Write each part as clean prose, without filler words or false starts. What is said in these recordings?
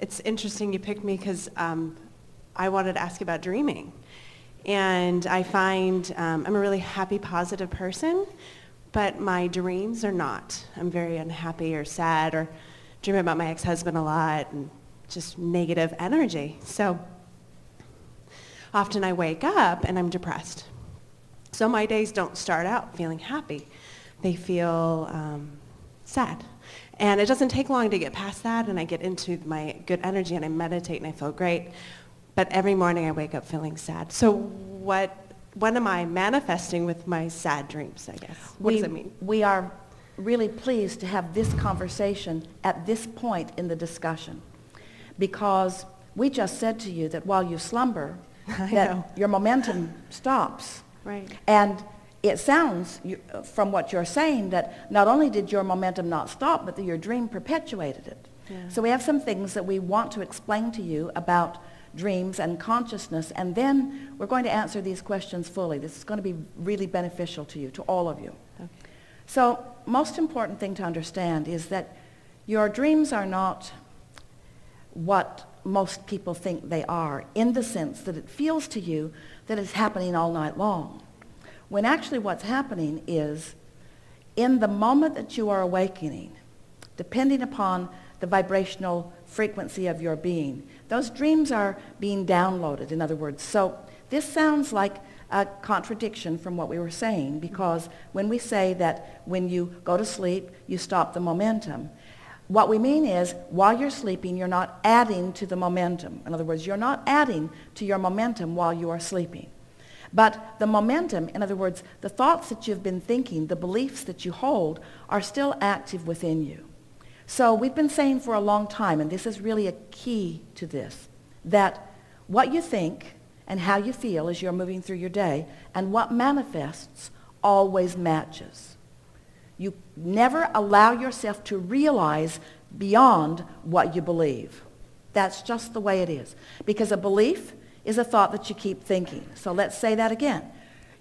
It's interesting you picked me because I wanted to ask you about dreaming. And I find I'm a really happy, positive person, but my dreams are not. I'm very unhappy or sad or dream about my ex-husband a lot and just negative energy. So often I wake up and I'm depressed. So my days don't start out feeling happy. They feel sad. And it doesn't take long to get past that, and I get into my good energy and I meditate and I feel great. But every morning I wake up feeling sad. So what am I manifesting with my sad dreams, I guess? What does it mean? We are really pleased to have this conversation at this point in the discussion, because we just said to you that while you slumber, that your momentum stops. Right. And it sounds, from what you're saying, that not only did your momentum not stop, but that your dream perpetuated it. Yeah. So we have some things that we want to explain to you about dreams and consciousness, and then we're going to answer these questions fully. This is going to be really beneficial to you, to all of you. Okay. So, most important thing to understand is that your dreams are not what most people think they are, in the sense that it feels to you that it's happening all night long. When actually what's happening is, in the moment that you are awakening, depending upon the vibrational frequency of your being, those dreams are being downloaded, in other words. So this sounds like a contradiction from what we were saying, because when we say that when you go to sleep, you stop the momentum, what we mean is, while you're sleeping, you're not adding to the momentum. In other words, you're not adding to your momentum while you are sleeping. But the momentum, in other words, the thoughts that you've been thinking, the beliefs that you hold, are still active within you. So we've been saying for a long time, and this is really a key to this, that what you think and how you feel as you're moving through your day and what manifests always matches. You never allow yourself to realize beyond what you believe. That's just the way it is. Because a belief is a thought that you keep thinking. So let's say that again.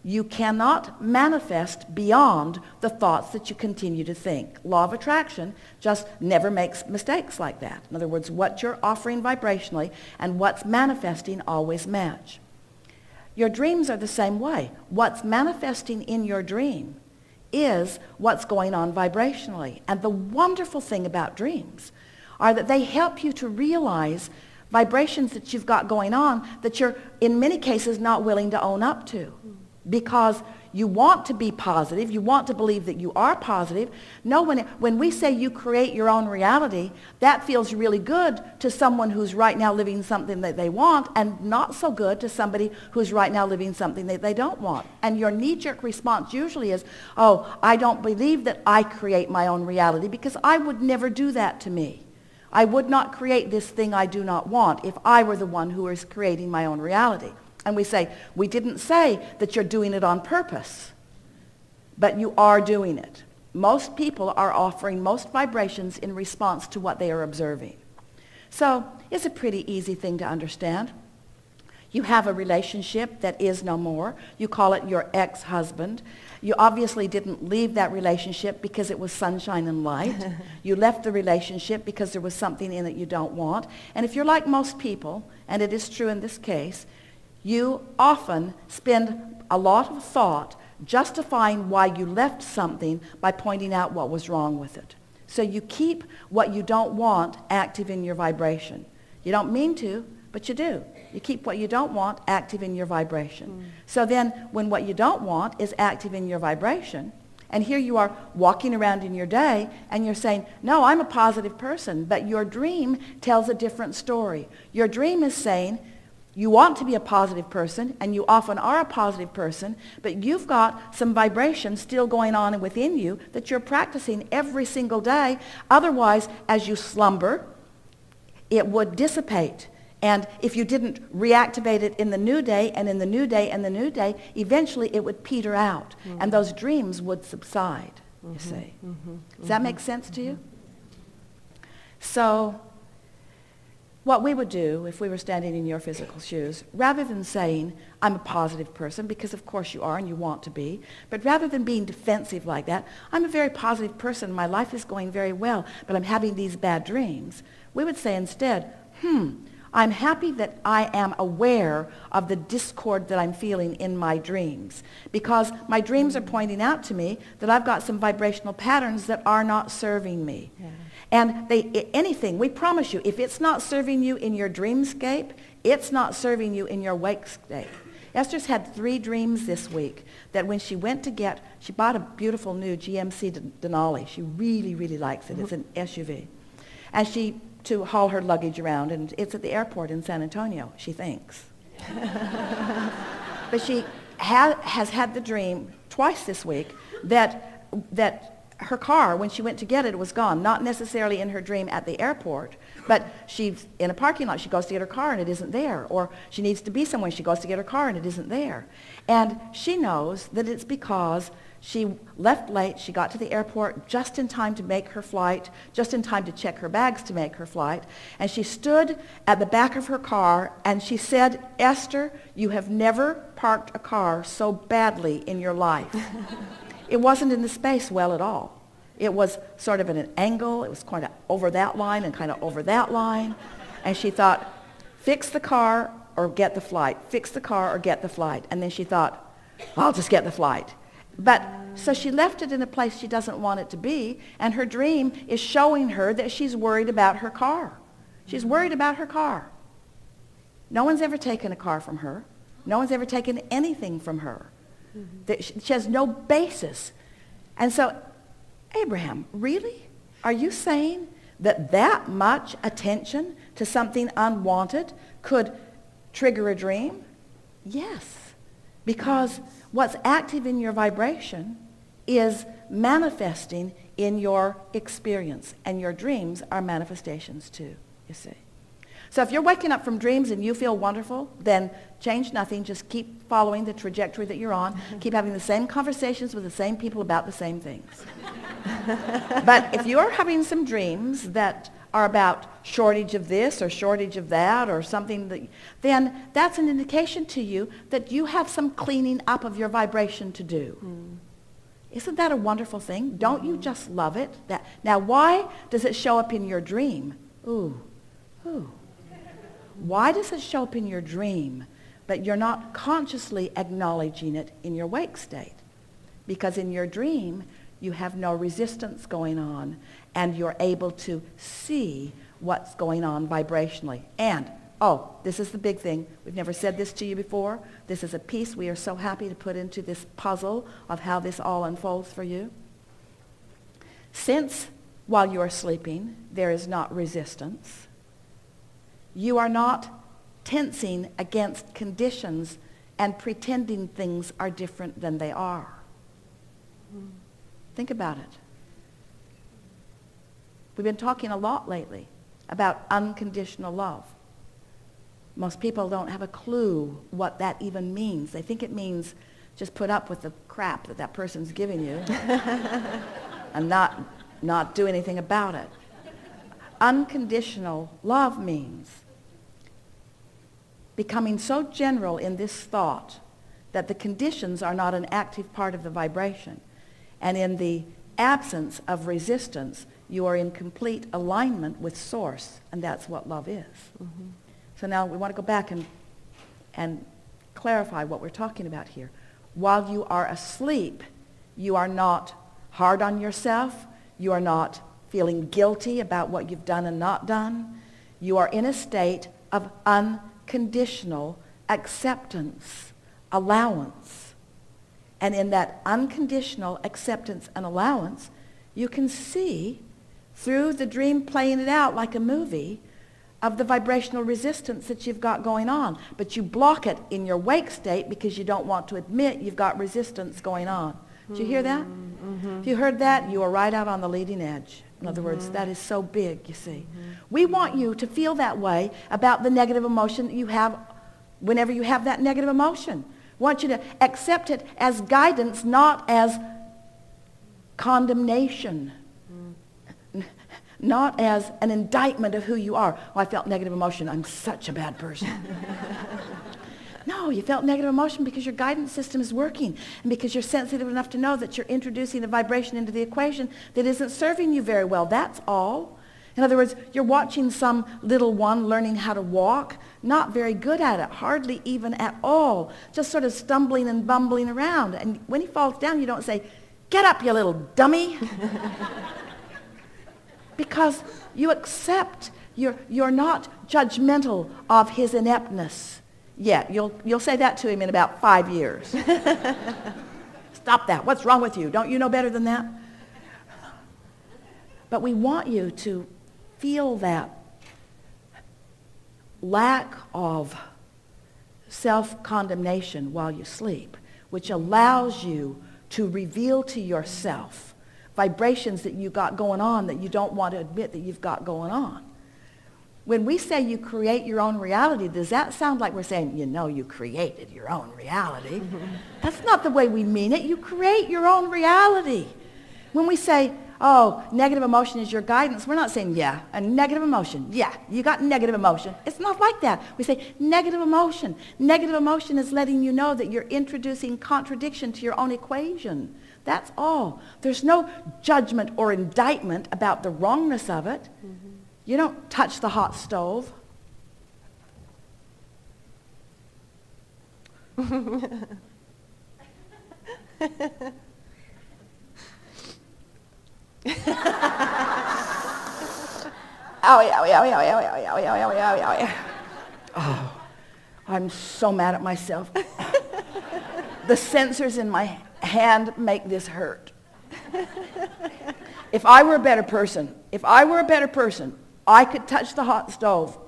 You cannot manifest beyond the thoughts that you continue to think. Law of attraction just never makes mistakes like that. In other words, what you're offering vibrationally and what's manifesting always match. Your dreams are the same way. What's manifesting in your dream is what's going on vibrationally. And the wonderful thing about dreams are that they help you to realize vibrations that you've got going on that you're, in many cases, not willing to own up to. Because you want to be positive, you want to believe that you are positive. No, when we say you create your own reality, that feels really good to someone who's right now living something that they want, and not so good to somebody who's right now living something that they don't want. And your knee-jerk response usually is, oh, I don't believe that I create my own reality, because I would never do that to me. I would not create this thing I do not want if I were the one who is creating my own reality. And we say, we didn't say that you're doing it on purpose, but you are doing it. Most people are offering most vibrations in response to what they are observing. So it's a pretty easy thing to understand. You have a relationship that is no more. You call it your ex-husband. You obviously didn't leave that relationship because it was sunshine and light. You left the relationship because there was something in it you don't want. And if you're like most people, and it is true in this case, you often spend a lot of thought justifying why you left something by pointing out what was wrong with it. So you keep what you don't want active in your vibration. You don't mean to, but you do. You keep what you don't want active in your vibration. So then when what you don't want is active in your vibration, and here you are walking around in your day and you're saying, no, I'm a positive person, but your dream tells a different story. Your dream is saying, you want to be a positive person, and you often are a positive person, but you've got some vibration still going on within you that you're practicing every single day. Otherwise, as you slumber, it would dissipate. And if you didn't reactivate it in the new day, and in the new day, and the new day, eventually it would peter out, and those dreams would subside, you see. Does that make sense to you? So what we would do if we were standing in your physical shoes, rather than saying, I'm a positive person, because of course you are and you want to be, but rather than being defensive like that, I'm a very positive person, my life is going very well, but I'm having these bad dreams, we would say instead, I'm happy that I am aware of the discord that I'm feeling in my dreams, because my dreams are pointing out to me that I've got some vibrational patterns that are not serving me. Yeah. And anything, we promise you, if it's not serving you in your dreamscape, it's not serving you in your wakescape. Esther's had 3 dreams this week that when she went to she bought a beautiful new GMC Denali. She really, really likes it. It's an SUV. And to haul her luggage around, and it's at the airport in San Antonio, she thinks. But she has had the dream twice this week that her car, when she went to get it, was gone. Not necessarily in her dream at the airport, but she's in a parking lot. She goes to get her car and it isn't there. Or she needs to be somewhere. She goes to get her car and it isn't there. And she knows that it's because she left late. She got to the airport just in time to make her flight, just in time to check her bags to make her flight. And she stood at the back of her car and she said, "Esther, you have never parked a car so badly in your life." It wasn't in the space well at all. It was sort of at an angle. It was kind of over that line and kind of over that line. And she thought, fix the car or get the flight. Fix the car or get the flight. And then she thought, I'll just get the flight. But so she left it in a place she doesn't want it to be, and her dream is showing her that she's worried about her car. She's worried about her car. No one's ever taken a car from her. No one's ever taken anything from her. She has no basis. And so, Abraham, really? Are you saying that much attention to something unwanted could trigger a dream? Yes. Because what's active in your vibration is manifesting in your experience. And your dreams are manifestations too, you see. So if you're waking up from dreams and you feel wonderful, then change nothing. Just keep following the trajectory that you're on. Keep having the same conversations with the same people about the same things. But if you're having some dreams that are about shortage of this or shortage of that or something, then that's an indication to you that you have some cleaning up of your vibration to do. Isn't that a wonderful thing? Don't you just love it? Now, why does it show up in your dream? Ooh. Why does it show up in your dream, but you're not consciously acknowledging it in your wake state? Because in your dream, you have no resistance going on, and you're able to see what's going on vibrationally. And, this is the big thing. We've never said this to you before. This is a piece we are so happy to put into this puzzle of how this all unfolds for you. Since while you are sleeping, there is not resistance, you are not tensing against conditions and pretending things are different than they are. Think about it. We've been talking a lot lately about unconditional love. Most people don't have a clue what that even means. They think it means just put up with the crap that person's giving you and not do anything about it. Unconditional love means becoming so general in this thought that the conditions are not an active part of the vibration. And in the absence of resistance, you are in complete alignment with Source, and that's what love is. So now we want to go back and clarify what we're talking about here. While you are asleep, you are not hard on yourself. You are not feeling guilty about what you've done and not done. You are in a state of unconditional acceptance, allowance. And in that unconditional acceptance and allowance, you can see through the dream playing it out like a movie of the vibrational resistance that you've got going on. But you block it in your wake state because you don't want to admit you've got resistance going on. Did you hear that? If you heard that, you are right out on the leading edge. In other words, that is so big, you see. We want you to feel that way about the negative emotion that you have whenever you have that negative emotion. We want you to accept it as guidance, not as condemnation. Not as an indictment of who you are. Oh, I felt negative emotion. I'm such a bad person. No, you felt negative emotion because your guidance system is working and because you're sensitive enough to know that you're introducing a vibration into the equation that isn't serving you very well. That's all. In other words, you're watching some little one learning how to walk, not very good at it, hardly even at all, just sort of stumbling and bumbling around. And when he falls down, you don't say, "Get up, you little dummy." Because you accept, you're not judgmental of his ineptness yet. You'll say that to him in about 5 years. "Stop that. What's wrong with you? Don't you know better than that?" But we want you to feel that lack of self-condemnation while you sleep, which allows you to reveal to yourself vibrations that you got going on that you don't want to admit that you've got going on. When we say you create your own reality, does that sound like we're saying, you created your own reality? That's not the way we mean it. You create your own reality. When we say, "Oh, negative emotion is your guidance," we're not saying, "Yeah, a negative emotion. Yeah, you got negative emotion." It's not like that. We say negative emotion. Negative emotion is letting you know that you're introducing contradiction to your own equation. That's all. There's no judgment or indictment about the wrongness of it. You don't touch the hot stove. Oh, I'm so mad at myself. The sensors in my hand make this hurt. If I were a better person, I could touch the hot stove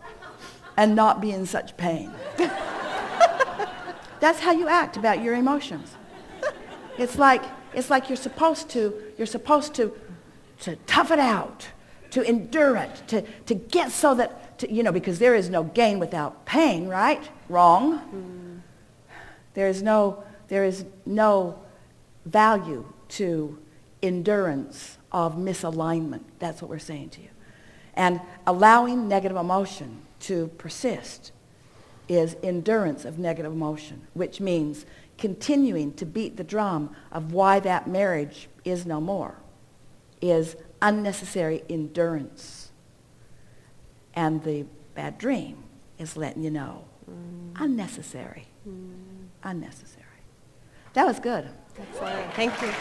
and not be in such pain. That's how you act about your emotions. It's like you're supposed to tough it out, to endure it, to get so that, because there is no gain without pain, right? Wrong. There is no value to endurance of misalignment. That's what we're saying to you. And allowing negative emotion to persist is endurance of negative emotion, which means continuing to beat the drum of why that marriage is no more, is unnecessary endurance. And the bad dream is letting you know, unnecessary. Unnecessary. That was good. Excellent. Thank you.